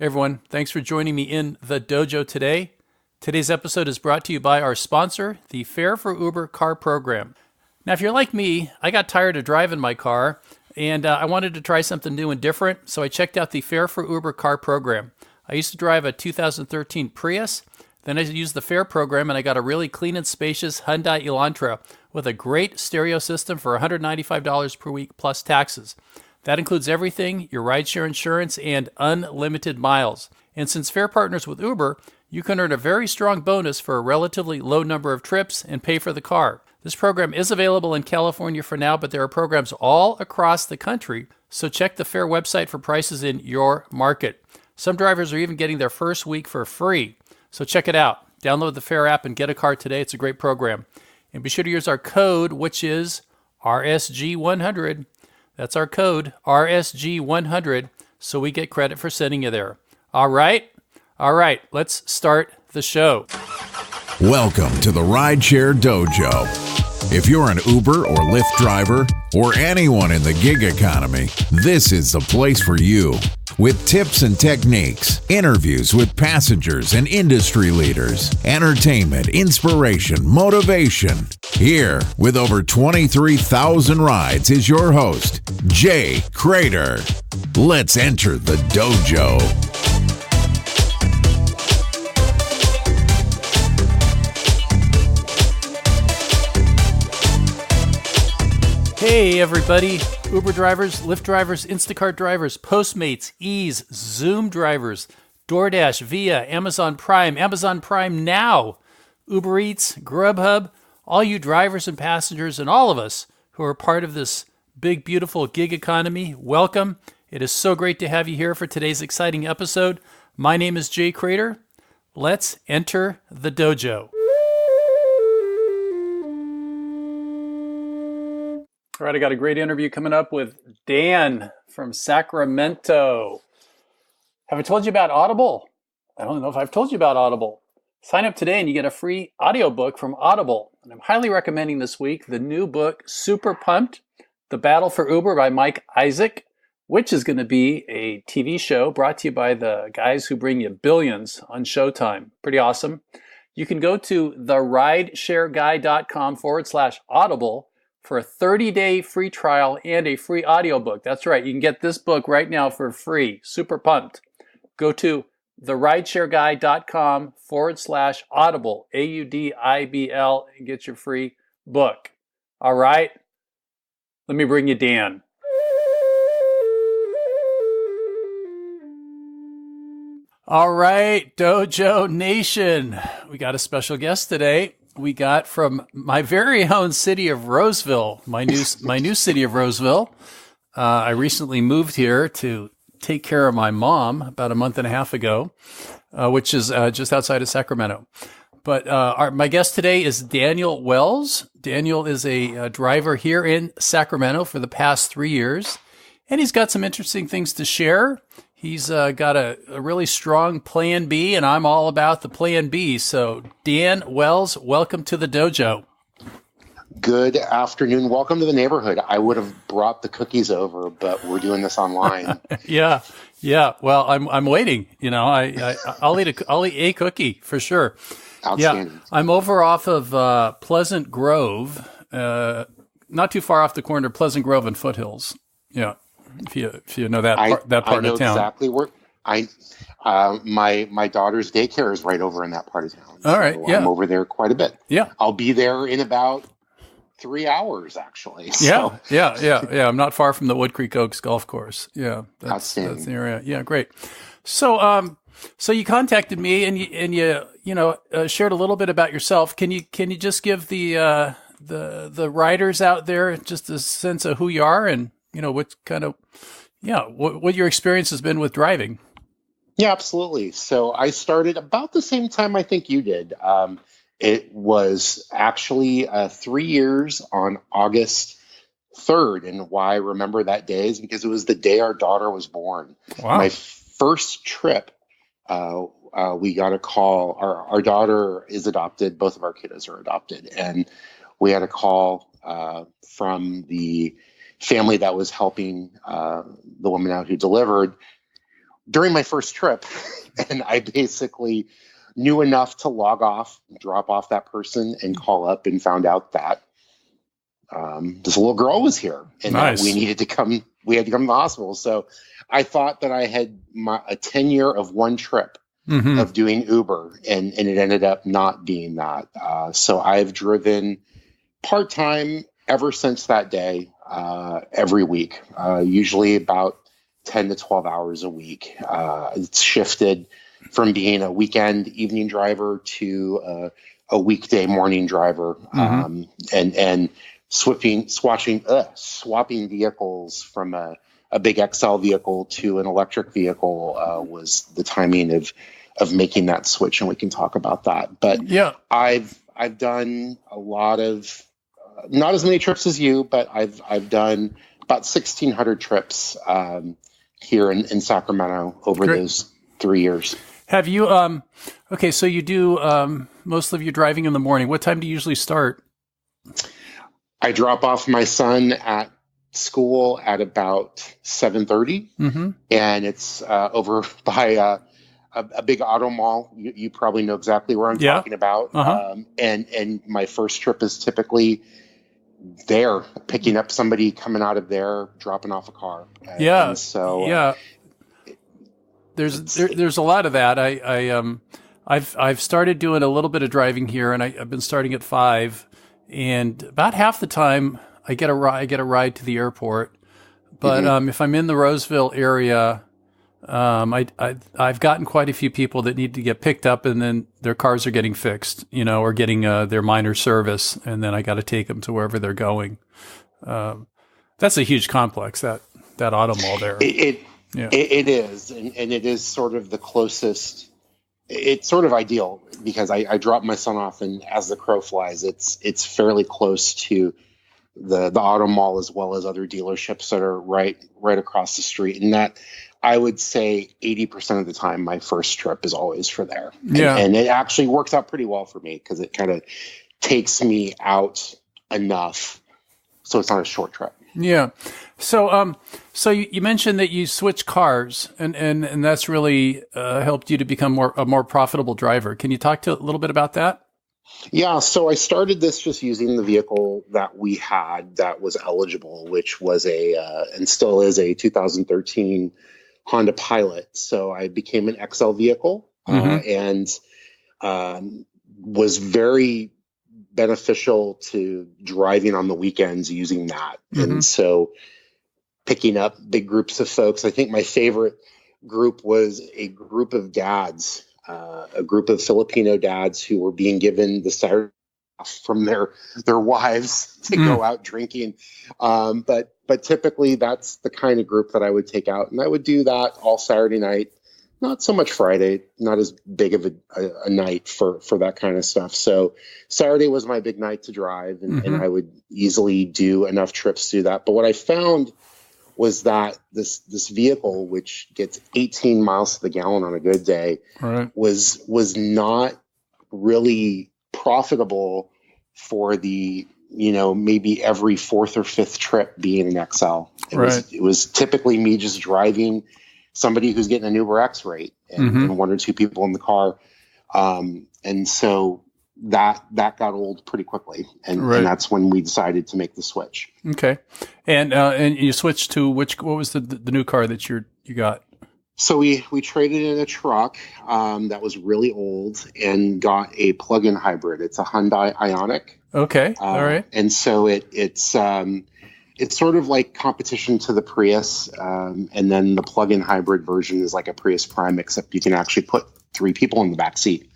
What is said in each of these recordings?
Hey everyone, thanks for joining me in the dojo today. Today's episode is brought to you by our sponsor, the Fare for Uber car program. Now, if you're like me, I got tired of driving my car and I wanted to try something new and different, so I checked out the Fare for Uber car program. I used to drive a 2013 Prius, then I used the Fare program and I got a really clean and spacious Hyundai Elantra with a great stereo system for $195 per week plus taxes. That includes everything, your rideshare insurance, and unlimited miles. And since Fare partners with Uber, you can earn a very strong bonus for a relatively low number of trips and pay for the car. This program is available in California for now, but there are programs all across the country, so check the Fare website for prices in your market. Some drivers are even getting their first week for free, so check it out. Download the Fare app and get a car today. It's a great program. And be sure to use our code, which is RSG100. That's our code, RSG100, so we get credit for sending you there. All right, let's start the show. Welcome to the Rideshare Dojo. If you're an Uber or Lyft driver, or anyone in the gig economy, this is the place for you. With tips and techniques, interviews with passengers and industry leaders, entertainment, inspiration, motivation. Here, with over 23,000 rides, is your host, Jay Cradeur. Let's enter the dojo. Hey everybody, Uber drivers, Lyft drivers, Instacart drivers, Postmates, Ease, Zoom drivers, DoorDash, Via, Amazon Prime Now, Uber Eats, Grubhub, all you drivers and passengers and all of us who are part of this big, beautiful gig economy, welcome. It is so great to have you here for today's exciting episode. My name is Jay Cradeur. Let's enter the dojo. All right, I got a great interview coming up with Dan from Sacramento. Have I told you about Audible? I don't know if I've told you about Audible. Sign up today and you get a free audiobook from Audible. And I'm highly recommending this week the new book, Super Pumped, The Battle for Uber by Mike Isaac, which is going to be a TV show brought to you by the guys who bring you billions on Showtime. Pretty awesome. You can go to therideshareguy.com/audible for a 30-day free trial and a free audiobook. That's right. You can get this book right now for free. Super pumped. Go to therideshareguy.com/audible, AUDIBL, and get your free book. All right. Let me bring you Dan. All right, Dojo Nation. We got a special guest today. We got from my very own city of Roseville, my new city of Roseville. I recently moved here to take care of my mom about a month and a half ago, which is just outside of Sacramento. But my guest today is Daniel Welz. Daniel is a driver here in Sacramento for the past 3 years, and he's got some interesting things to share. He's got a really strong plan B, and I'm all about the plan B. So, Dan Welz, welcome to the dojo. Good afternoon. Welcome to the neighborhood. I would have brought the cookies over, but we're doing this online. Yeah. Well, I'm waiting. You know, I'll eat a cookie for sure. Outstanding. Yeah, I'm over off of Pleasant Grove, not too far off the corner of Pleasant Grove and Foothills. Yeah. If you know that part of town. I know exactly where my daughter's daycare is right over in that part of town. All right, yeah. I'm over there quite a bit. Yeah. I'll be there in about 3 hours, actually. So. Yeah. I'm not far from the Wood Creek Oaks Golf Course. Yeah, that's the area. Yeah, great. So you contacted me and you shared a little bit about yourself. Can you just give the riders out there just a sense of who you are and what kind of, what your experience has been with driving? Yeah, absolutely. So I started about the same time I think you did. It was actually 3 years on August 3rd. And why I remember that day is because it was the day our daughter was born. Wow. My first trip, we got a call. Our daughter is adopted. Both of our kiddos are adopted. And we had a call from the family that was helping the woman out who delivered. during my first trip, and I basically knew enough to log off, drop off that person, and call up and found out that this little girl was here, and nice. that we had to come to the hospital. So I thought that I had a tenure of one trip of doing Uber, and it ended up not being that. So I've driven part-time ever since that day, every week, usually about 10 to 12 hours a week. It's shifted from being a weekend evening driver to a weekday morning driver, and swapping vehicles from a big XL vehicle to an electric vehicle was the timing of making that switch, and we can talk about that. But yeah, I've done a lot of, not as many trips as you, but I've done about 1,600 trips here in Sacramento over those 3 years. Have you, okay, so you do most of your driving in the morning. What time do you usually start? I drop off my son at school at about 7:30, and it's over by a big auto mall. You probably know exactly where I'm talking about. And my first trip is typically there, picking up somebody coming out of there, dropping off a car. And so there's a lot of that. I've started doing a little bit of driving here, and I've been starting at 5, and about half the time I get a ride to the airport. But if I'm in the Roseville area, I've gotten quite a few people that need to get picked up, and then their cars are getting fixed, or getting their minor service, and then I got to take them to wherever they're going. That's a huge complex, that auto mall there. It is, and it is sort of the closest. It's sort of ideal because I drop my son off, and as the crow flies, it's fairly close to the auto mall as well as other dealerships that are right across the street. And that, I would say 80% of the time, my first trip is always for there. And it actually works out pretty well for me because it kind of takes me out enough so it's not a short trip. Yeah. So, so you mentioned that you switched cars, and that's really helped you to become a more profitable driver. Can you talk a little bit about that? Yeah. So I started this just using the vehicle that we had that was eligible, which was and still is a 2013 Honda Pilot. So I became an XL vehicle, and was very beneficial to driving on the weekends using that. And so picking up big groups of folks. I think my favorite group was a group of dads, a group of Filipino dads who were being given the Saturday off from their wives to go out drinking. But typically that's the kind of group that I would take out, and I would do that all Saturday night. Not so much Friday, not as big of a night for that kind of stuff. So Saturday was my big night to drive, and I would easily do enough trips to do that. But what I found was that this vehicle, which gets 18 miles to the gallon on a good day, was not really profitable for the, maybe every fourth or fifth trip being an XL. It was typically me just driving somebody who's getting an Uber X rate and one or two people in the car. And so that got old pretty quickly. And that's when we decided to make the switch. Okay. And you switched to what was the new car that you got? So we traded in a truck that was really old and got a plug-in hybrid. It's a Hyundai Ioniq. Okay. All right. And so it's sort of like competition to the Prius, and then the plug-in hybrid version is like a Prius Prime, except you can actually put 3 people in the back seat.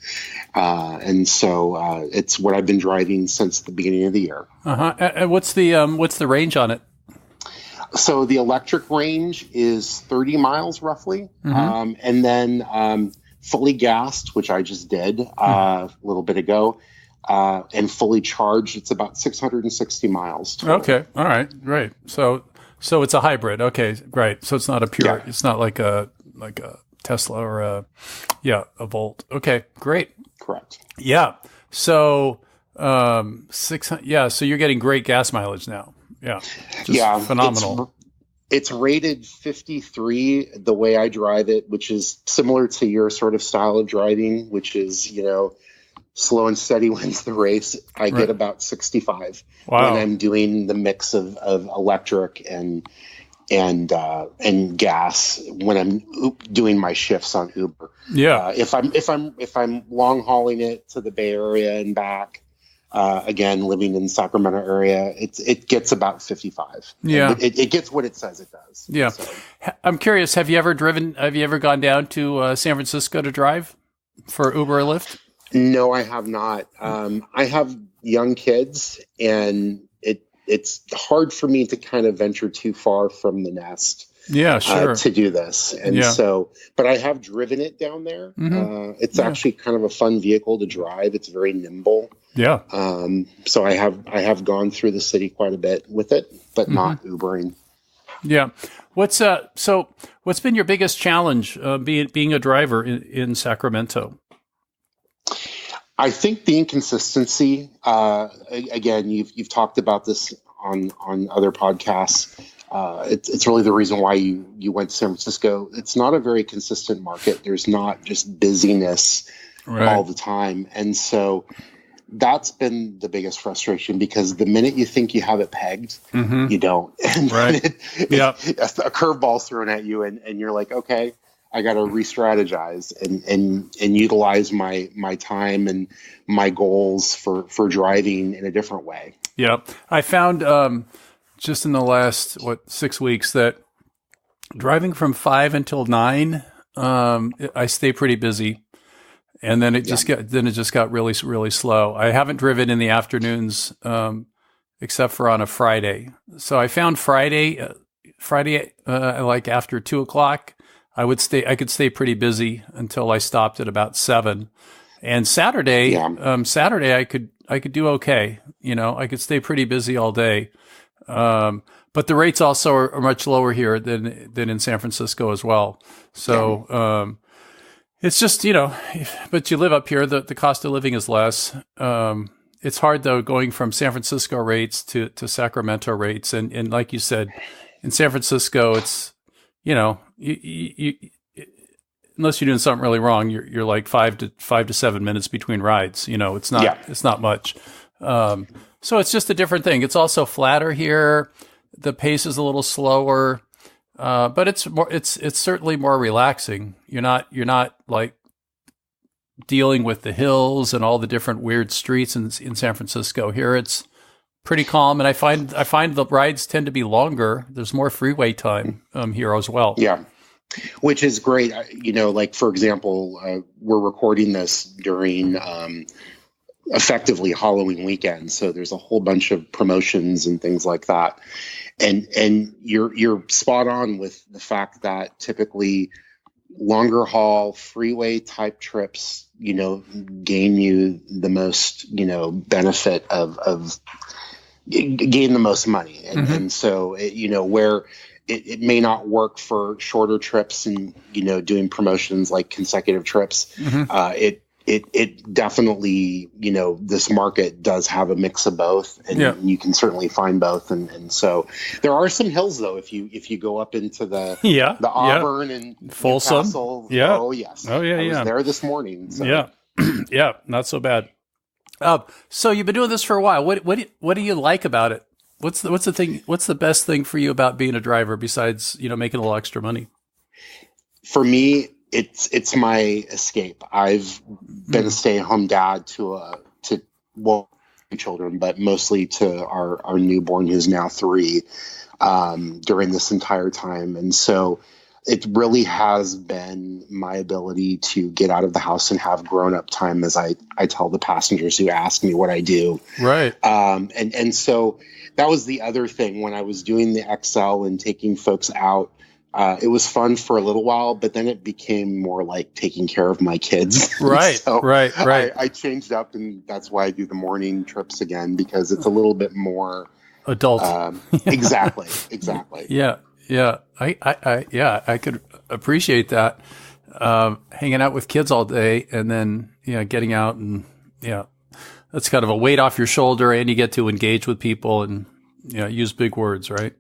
And so it's what I've been driving since the beginning of the year. And what's the range on it? So the electric range is 30 miles roughly, and then fully gassed, which I just did a little bit ago. And fully charged, it's about 660 miles total. Okay. All right. Great. So it's a hybrid. Okay. Great. So it's not a pure, it's not like a Tesla or a Volt. Okay. Great. Correct. Yeah. So, 600, so you're getting great gas mileage now. Yeah. Just phenomenal. It's rated 53 the way I drive it, which is similar to your sort of style of driving, which is, slow and steady wins the race. I get about 65 when I'm doing the mix of electric and gas when I'm doing my shifts on Uber. Yeah. If I'm long hauling it to the Bay Area and back, again, living in the Sacramento area, it gets about 55. Yeah. It gets what it says it does. Yeah. So. I'm curious, have you ever gone down to San Francisco to drive for Uber or Lyft? No, I have not. I have young kids, and it's hard for me to kind of venture too far from the nest. Yeah, sure. To do this. And so, but I have driven it down there. Mm-hmm. It's actually kind of a fun vehicle to drive. It's very nimble. Yeah. So I have gone through the city quite a bit with it, but not Ubering. Yeah. What's been your biggest challenge being a driver in Sacramento? I think the inconsistency. Again, you've talked about this on other podcasts. It's really the reason why you went to San Francisco. It's not a very consistent market. There's not just busyness all the time. And so that's been the biggest frustration, because the minute you think you have it pegged, you don't. And a curveball's thrown at you, and you're like, okay, I got to re-strategize and utilize my time and my goals for driving in a different way. Yeah. I found just in the last 6 weeks that driving from 5 until 9, I stay pretty busy, and then it just got really, really slow. I haven't driven in the afternoons except for on a Friday. So I found Friday like after 2:00, I could stay pretty busy until I stopped at about 7. And Saturday, I could do okay. I could stay pretty busy all day. But the rates also are much lower here than in San Francisco as well. So, it's just, but you live up here, the cost of living is less. It's hard though, going from San Francisco rates to Sacramento rates. And like you said, in San Francisco, it's, you unless you're doing something really wrong, you're like 5 to 7 minutes between rides. It's not much. So it's just a different thing. It's also flatter here. The pace is a little slower, but it's certainly more relaxing. You're not like dealing with the hills and all the different weird streets in San Francisco. Here it's pretty calm, and I find the rides tend to be longer. There's more freeway time here as well. Yeah. Which is great. Like, for example, we're recording this during effectively Halloween weekend. So there's a whole bunch of promotions and things like that. And you're spot on with the fact that typically longer haul freeway type trips, gain you the most, benefit of gain the most money. And so, where it may not work for shorter trips and, doing promotions like consecutive trips. It definitely, this market does have a mix of both, and you can certainly find both. And so there are some hills though, if you go up into the Auburn and Folsom. Newcastle. Yeah. Oh yes. Oh yeah. I was there this morning. So. Yeah. Yeah. Not so bad. So you've been doing this for a while. What do you like about it? What's the thing? What's the best thing for you about being a driver besides, making a little extra money? For me, it's my escape. I've been a stay-at-home dad to children, but mostly to our newborn, who's now 3, during this entire time. And so it really has been my ability to get out of the house and have grown-up time, as I tell the passengers who ask me what I do. Right. And so that was the other thing when I was doing the XL and taking folks out. It was fun for a little while, but then it became more like taking care of my kids. Right, so right. I changed up, and that's why I do the morning trips again, because it's a little bit more adult. Exactly. Yeah. I could appreciate that. Hanging out with kids all day, and then getting out, and that's kind of a weight off your shoulder, and you get to engage with people, and Yeah, use big words, right?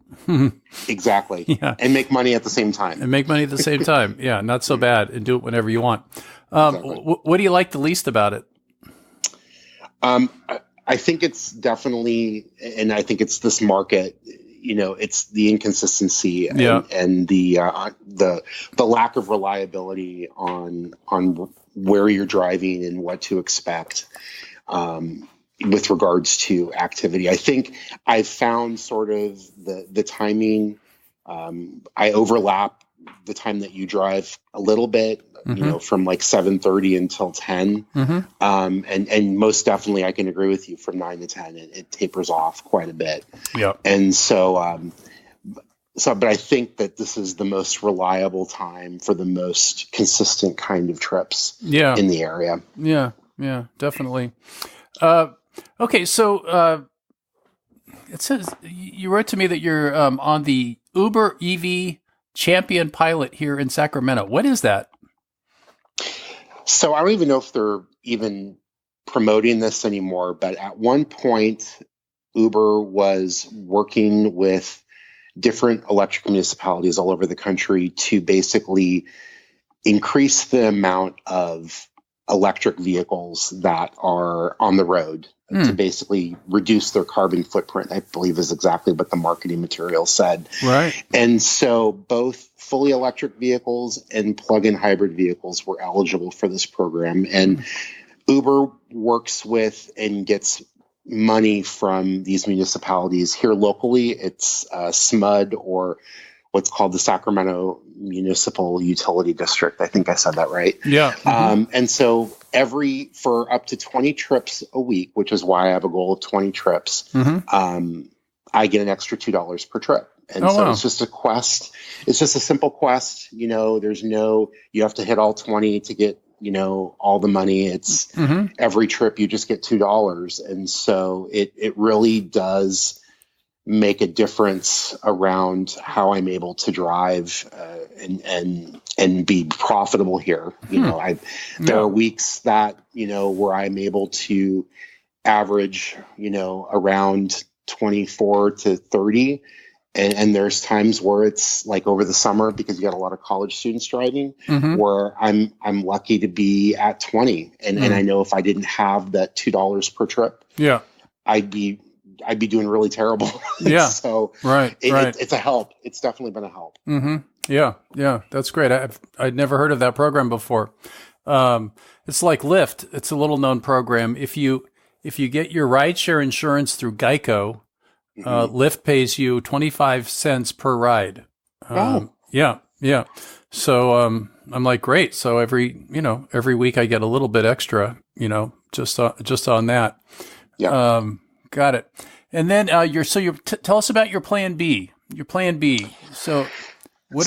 Exactly. Yeah. And make money at the same time. And make money at the same time. Yeah, not so bad. And do it whenever you want. Exactly. What do you like the least about it? I think it's definitely, and I think it's this market. It's the inconsistency and the lack of reliability on where you're driving and what to expect with regards to activity. I think I've found sort of the timing. I overlap the time that you drive a little bit, from like 7:30 until 10. And most definitely I can agree with you from 9 to 10, it tapers off quite a bit. Yeah. And but I think that this is the most reliable time for the most consistent kind of trips in the area. Yeah, definitely. Okay. So, it says you wrote to me that you're, on the Uber EV champion pilot here in Sacramento. What is that? So I don't even know if they're even promoting this anymore, but at one point, Uber was working with different electric municipalities all over the country to basically increase the amount of electric vehicles that are on the road to basically reduce their carbon footprint, I believe is exactly what the marketing material said. Right. And so both fully electric vehicles and plug-in hybrid vehicles were eligible for this program. And Uber works with and gets money from these municipalities. Here locally, it's SMUD, or what's called the Sacramento Municipal Utility District. I think I said that right. Yeah. And so for up to 20 trips a week, which is why I have a goal of 20 trips, I get an extra $2 per trip. And It's just a quest. It's just a simple quest. There's you have to hit all 20 to get, all the money. It's every trip you just get $2. And so it really does make a difference around how I'm able to drive and be profitable here. There are weeks that, where I'm able to average, around 24 to 30. And there's times where it's like over the summer, because you got a lot of college students driving, where I'm lucky to be at 20. And I know if I didn't have that $2 per trip, I'd be doing really terrible. Yeah. So right. It's a help. It's definitely been a help. Yeah. That's great. I'd never heard of that program before. It's like Lyft. It's a little known program. If you get your rideshare insurance through Geico, Lyft pays you 25 cents per ride. Yeah. So, I'm like, great. So every week I get a little bit extra, just on that. Yeah. Got it. And then, tell us about your plan B. So what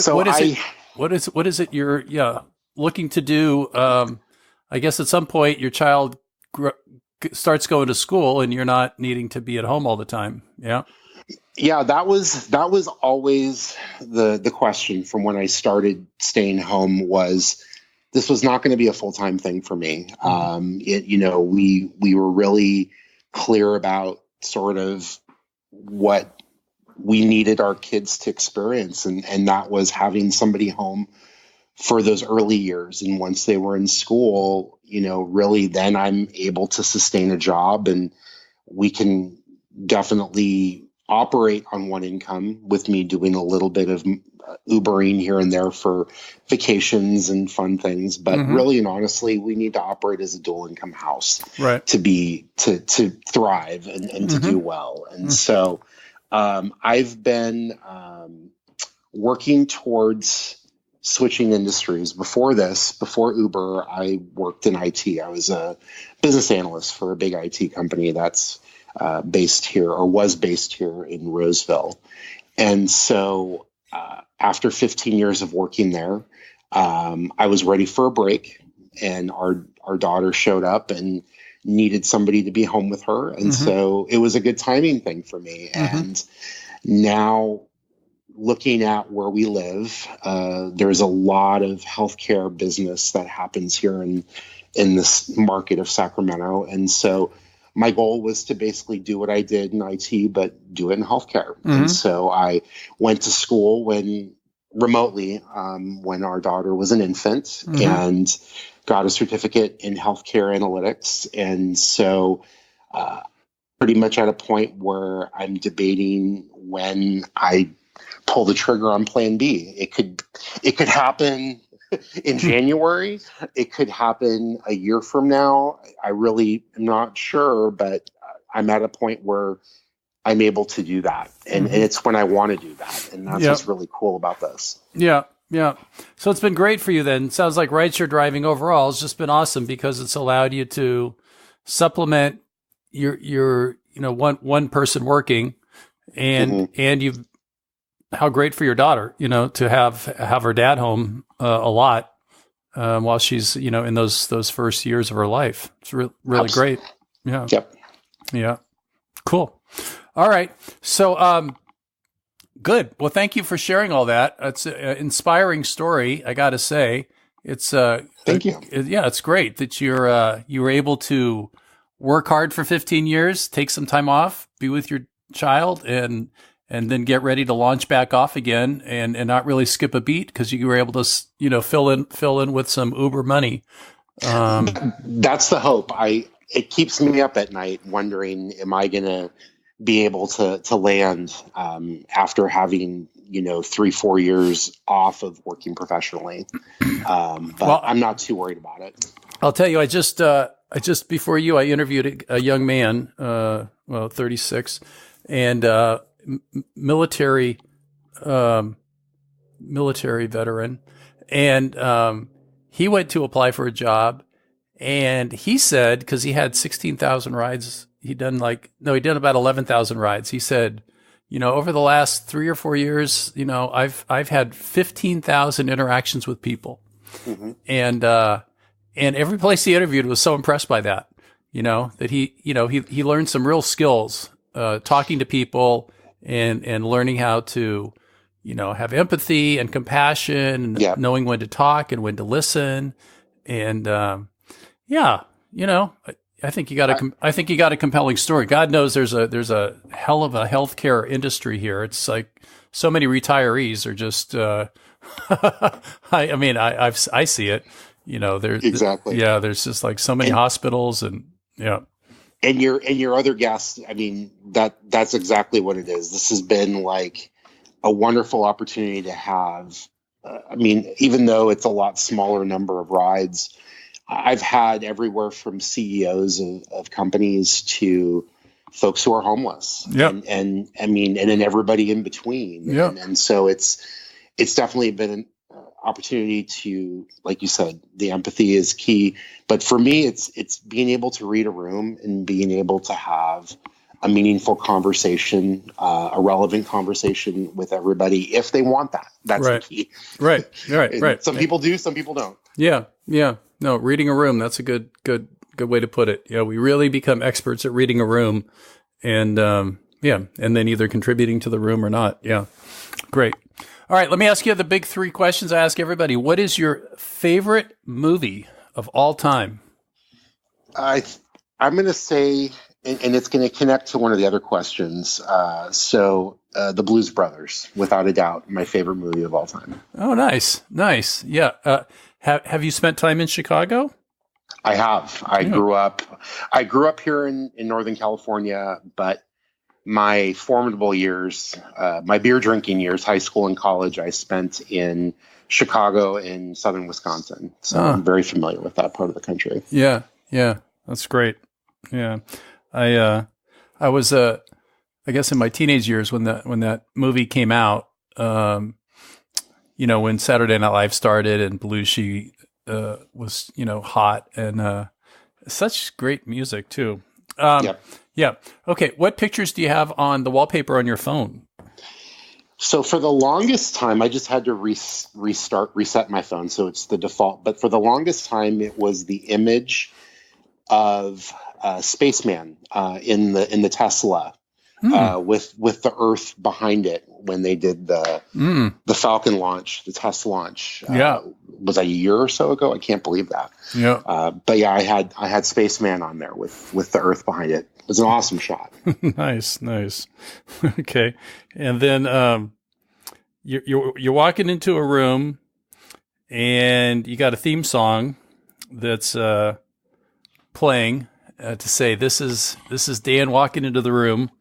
is it you're looking to do? I guess at some point your child starts going to school and you're not needing to be at home all the time. Yeah. Yeah, that was always the question from when I started staying home. This was not going to be a full-time thing for me. We were really clear about sort of what we needed our kids to experience, and that was having somebody home for those early years. And once they were in school, really then I'm able to sustain a job, and we can definitely operate on one income with me doing a little bit of Ubering here and there for vacations and fun things. But really and honestly, we need to operate as a dual income house, right, to thrive and to do well. And so I've been working towards switching industries. Before Uber, I worked in IT. I was a business analyst for a big IT company that's based here, or was based here in Roseville. And so after 15 years of working there, I was ready for a break, and our daughter showed up and needed somebody to be home with her. And so it was a good timing thing for me. And now, looking at where we live, there's a lot of healthcare business that happens here in this market of Sacramento. And so my goal was to basically do what I did in IT, but do it in healthcare. And so I went to school remotely when our daughter was an infant and got a certificate in healthcare analytics. And so pretty much at a point where I'm debating when I pull the trigger on plan B. It could happen in January. It could happen a year from now. I really am not sure, but I'm at a point where I'm able to do that. And it's when I want to do that. And that's what's really cool about this. Yeah. Yeah. So it's been great for you then. Sounds like rideshare driving overall has just been awesome because it's allowed you to supplement your one person working and you've, how great for your daughter, to have her dad home a lot while she's, in those first years of her life. It's really great. Yeah. Yep. Yeah. Cool. All right. So, good. Well, thank you for sharing all that. It's an inspiring story. I got to say, it's, thank you. It's great that you were able to work hard for 15 years, take some time off, be with your child and then get ready to launch back off again and not really skip a beat because you were able to, fill in with some Uber money. That's the hope. It keeps me up at night wondering, am I going to be able to land after having, 3-4 years off of working professionally. But I'm not too worried about it. I'll tell you, I just before you, I interviewed a young man, 36 and, military veteran. And, he went to apply for a job and he said, cause he had 16,000 rides, he'd done about 11,000 rides. He said, over the last 3 or 4 years, I've had 15,000 interactions with people. And every place he interviewed was so impressed by that, that he learned some real skills, talking to people and learning how to, have empathy and compassion and knowing when to talk and when to listen. And, I think you got a compelling story. God knows there's a hell of a healthcare industry here. It's like so many retirees are just, I see it, there's exactly. There's just like so many hospitals and And your other guest, that's exactly what it is. This has been like a wonderful opportunity to have. Even though it's a lot smaller number of rides, I've had everywhere from CEOs of companies to folks who are homeless, and then everybody in between. And so it's definitely been an opportunity to, like you said, the empathy is key. But for me, it's being able to read a room and being able to have a meaningful conversation, a relevant conversation with everybody if they want that. That's the key. Right. Some people do, some people don't. Yeah. No, reading a room, that's a good way to put it. Yeah, we really become experts at reading a room and and then either contributing to the room or not. Yeah. Great. All right, let me ask you the big 3 questions I ask everybody. What is your favorite movie of all time? I'm going to say, and it's going to connect to one of the other questions. The Blues Brothers, without a doubt, my favorite movie of all time. Oh, nice. Yeah. Have you spent time in Chicago? I have. I grew up here in Northern California, but my formidable years, my beer drinking years, high school and college, I spent in Chicago and southern Wisconsin. So I'm very familiar with that part of the country. Yeah. That's great. Yeah. I was, I guess in my teenage years when that movie came out, when Saturday Night Live started and Belushi, was, hot and, such great music too. Yeah. Okay. What pictures do you have on the wallpaper on your phone? So for the longest time, I just had to reset my phone. So it's the default. But for the longest time, it was the image of Spaceman in the Tesla with the Earth behind it when they did the Falcon launch, the test launch. Was that a year or so ago? I can't believe that. Yeah. But yeah, I had Spaceman on there with the Earth behind it. It was an awesome shot. Nice. Okay, and then you're walking into a room, and you got a theme song that's playing to say this is Dan walking into the room.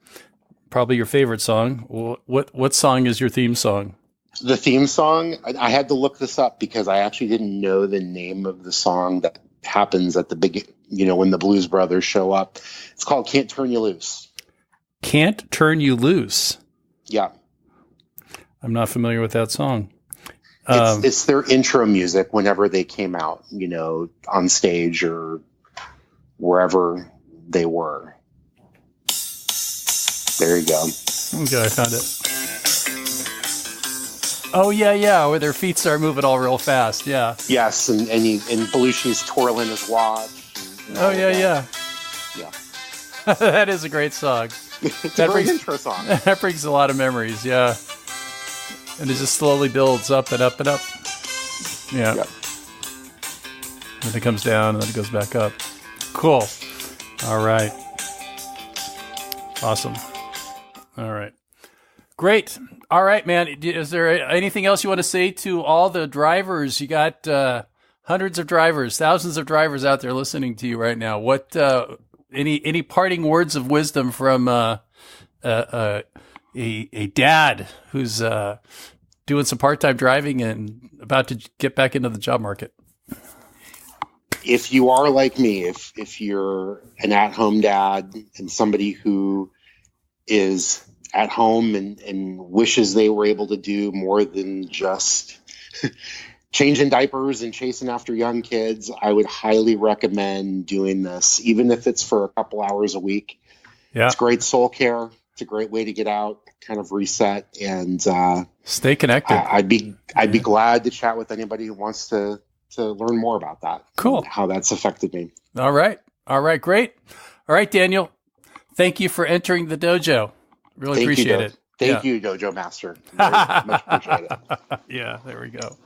Probably your favorite song. What song is your theme song? The theme song, I had to look this up because I actually didn't know the name of the song that happens at the big, when the Blues Brothers show up. It's called Can't Turn You Loose. Can't Turn You Loose? Yeah. I'm not familiar with that song. It's their intro music whenever they came out, on stage or wherever they were. There you go. Okay, I found it. Oh, yeah, where their feet start moving all real fast, yeah. Yes, and Belushi's twirling his watch. Oh, yeah. That is a great song. It's a great intro song. That brings a lot of memories, yeah. And it just slowly builds up and up and up. Yeah. Yep. Then it comes down and then it goes back up. Cool. All right. Awesome. All right. Great. All right, man. Is there anything else you want to say to all the drivers? You got hundreds of drivers, thousands of drivers out there listening to you right now. What any parting words of wisdom from a dad who's doing some part-time driving and about to get back into the job market? If you are like me, if you're an at-home dad and somebody who is at home and wishes they were able to do more than just changing diapers and chasing after young kids, I would highly recommend doing this, even if it's for a couple hours a week. Yeah. It's great soul care. It's a great way to get out, kind of reset, and stay connected. I'd be glad to chat with anybody who wants to learn more about that. Cool. How that's affected me. All right. Great. All right, Daniel. Thank you for entering the dojo. Really appreciate it. Thank you, Dojo Master. Very much appreciate it. Yeah, there we go.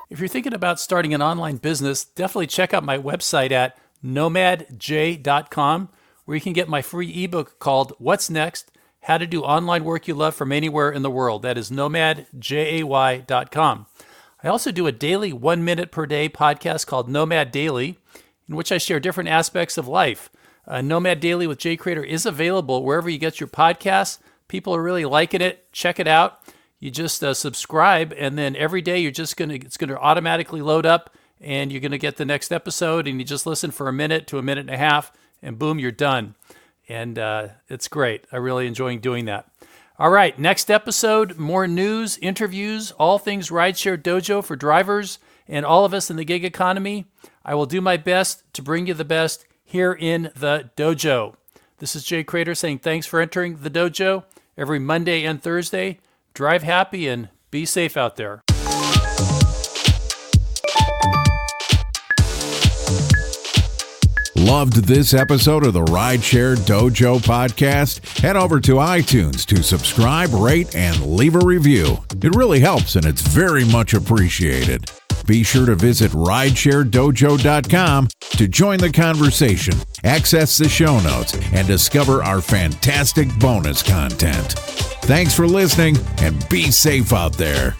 If you're thinking about starting an online business, definitely check out my website at nomadj.com, where you can get my free ebook called What's Next? How to Do Online Work You Love from Anywhere in the World. That is nomadjay.com. I also do a daily 1 minute per day podcast called Nomad Daily, in which I share different aspects of life. Nomad Daily with Jay Cradeur is available wherever you get your podcasts. People are really liking it. Check it out. You just subscribe, and then every day it's going to automatically load up, and you're going to get the next episode, and you just listen for a minute to a minute and a half, and boom, you're done. And it's great. I really enjoy doing that. All right, next episode, more news, interviews, all things Rideshare Dojo for drivers and all of us in the gig economy. I will do my best to bring you the best here in the dojo. This is Jay Cradeur saying thanks for entering the dojo every Monday and Thursday. Drive happy and be safe out there. Loved this episode of the Rideshare Dojo podcast? Head over to iTunes to subscribe, rate, and leave a review. It really helps, and it's very much appreciated. Be sure to visit ridesharedojo.com to join the conversation, access the show notes, and discover our fantastic bonus content. Thanks for listening, and be safe out there.